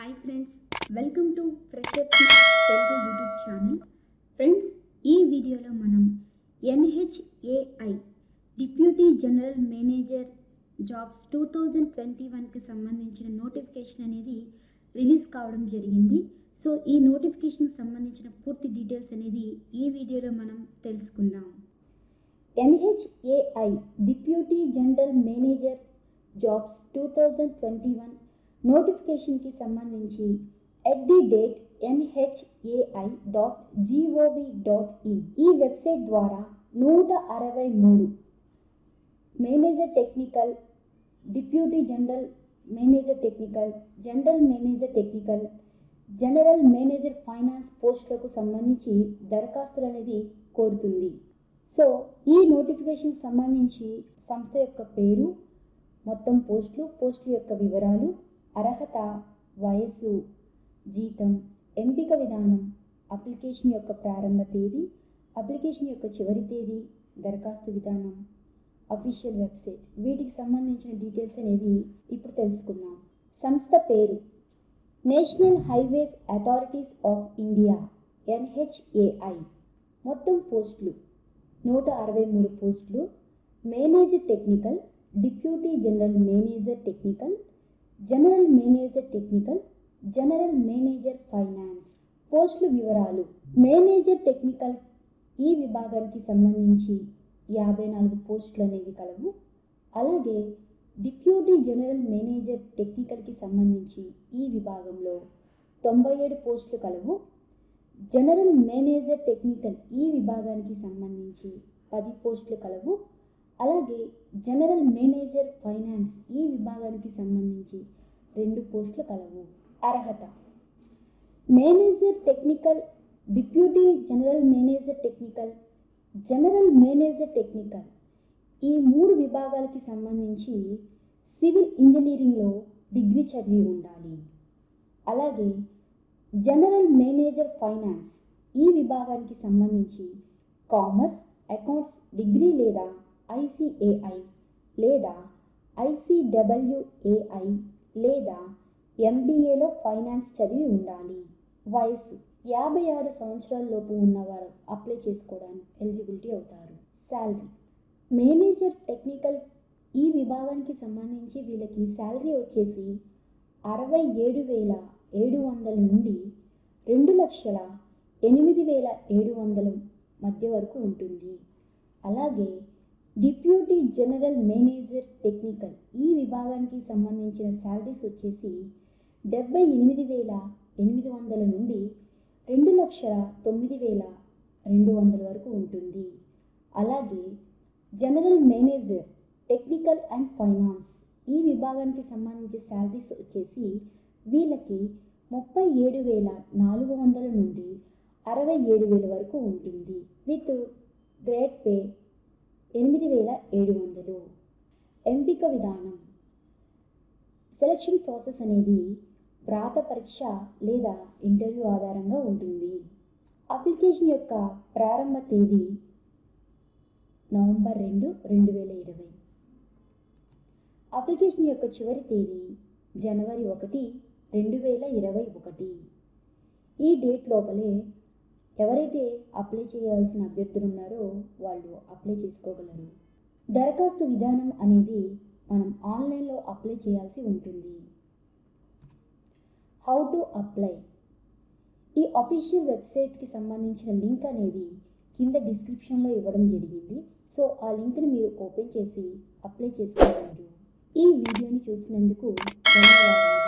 Hi friends, welcome to freshers Telugu YouTube channel. Friends, ఈ వీడియోలో మనం NHAI deputy general manager jobs 2021కి సంబంధించిన నోటిఫికేషన్ అనేది రిలీజ్ కావడం జరిగింది. సో ఈ నోటిఫికేషన్కి సంబంధించిన పూర్తి డీటెయిల్స్ అనేది ఈ వీడియోలో మనం తెలుసుకుందాం. NHAI deputy general manager jobs 2021 నోటిఫికేషన్కి సంబంధించి @nhai.gov.in ఈ వెబ్సైట్ ద్వారా 163 manager technical, deputy general manager technical, general manager technical, general manager finance పోస్టులకు సంబంధించి దరఖాస్తులు అనేది కోరుతుంది. సో ఈ నోటిఫికేషన్ సంబంధించి సంస్థ యొక్క పేరు, మొత్తం పోస్టుల యొక్క వివరాలు, అర్హత, వయస్సు, జీతం, ఎంపిక విధానం, అప్లికేషన్ యొక్క ప్రారంభ తేదీ, అప్లికేషన్ యొక్క చివరి తేదీ, దరఖాస్తు విధానం, అఫీషియల్ వెబ్సైట్, వీటికి సంబంధించిన డీటెయిల్స్ అనేది ఇప్పుడు తెలుసుకుందాం. సంస్థ పేరు national highways authorities of India NHAI. మొత్తం పోస్టులు 163 పోస్టులు. Manager technical, deputy general manager technical, general manager technical, general manager finance. పోస్టుల వివరాలు: మేనేజర్ టెక్నికల్ ఈ విభాగానికి సంబంధించి 54 పోస్టులు అనేవి కలవు. అలాగే డిప్యూటీ జనరల్ మేనేజర్ టెక్నికల్కి సంబంధించి ఈ విభాగంలో 97 పోస్టులు కలవు. జనరల్ మేనేజర్ టెక్నికల్ ఈ విభాగానికి సంబంధించి 10 పోస్టులు కలవు. అలాగే జనరల్ మేనేజర్ ఫైనాన్స్ ఈ విభాగానికి సంబంధించి 2 పోస్టులు కలవు. అర్హత: manager technical, deputy general manager technical, general manager technical ఈ 3 విభాగాలకి సంబంధించి సివిల్ ఇంజనీరింగ్లో డిగ్రీ చదివి ఉండాలి. అలాగే జనరల్ మేనేజర్ ఫైనాన్స్ ఈ విభాగానికి సంబంధించి కామర్స్, అకౌంట్స్ డిగ్రీ లేదా ICAI లేదా ICAAI లేదా MBAలో ఫైనాన్స్ చదివి ఉండాలి. వయసు 56 సంవత్సరాల లోపు ఉన్నవారు అప్లై చేసుకోవడానికి ఎలిజిబిలిటీ అవుతారు. శాలరీ: మేనేజర్ టెక్నికల్ ఈ విభాగానికి సంబంధించి వీళ్ళకి శాలరీ వచ్చేసి 67,700 నుండి 2,08,700 మధ్య వరకు ఉంటుంది. అలాగే డిప్యూటీ జనరల్ మేనేజర్ టెక్నికల్ ఈ విభాగానికి సంబంధించిన శాలరీస్ వచ్చేసి 78,800 నుండి 2,09,200 వరకు ఉంటుంది. అలాగే general manager technical and finance ఈ విభాగానికి సంబంధించి శాలరీస్ వచ్చేసి వీళ్ళకి 37,400 నుండి 67,000 వరకు ఉంటుంది. With grade pay 8,700. ఎంపిక విధానం: సెలక్షన్ ప్రాసెస్ అనేది వ్రాత పరీక్ష లేదా ఇంటర్వ్యూ ఆధారంగా ఉంటుంది. అప్లికేషన్ యొక్క ప్రారంభ తేదీ నవంబర్ 2, 2020. అప్లికేషన్ యొక్క చివరి తేదీ జనవరి 1, 2021. ఈ డేట్ లోపలే ఎవరైతే అప్లై చేయాల్సిన అభ్యర్థులు ఉన్నారో వాళ్ళు అప్లై చేసుకోగలరు. దరఖాస్తు విధానం అనేది మనం ఆన్లైన్లో అప్లై చేయాల్సి ఉంటుంది. హౌ టు అప్లై: ఈ అఫీషియల్ వెబ్సైట్కి సంబంధించిన లింక్ అనేది కింద డిస్క్రిప్షన్లో ఇవ్వడం జరిగింది. సో ఆ లింక్ని మీరు ఓపెన్ చేసి అప్లై చేసుకోగలరు. ఈ వీడియోని చూసినందుకు ధన్యవాదాలు.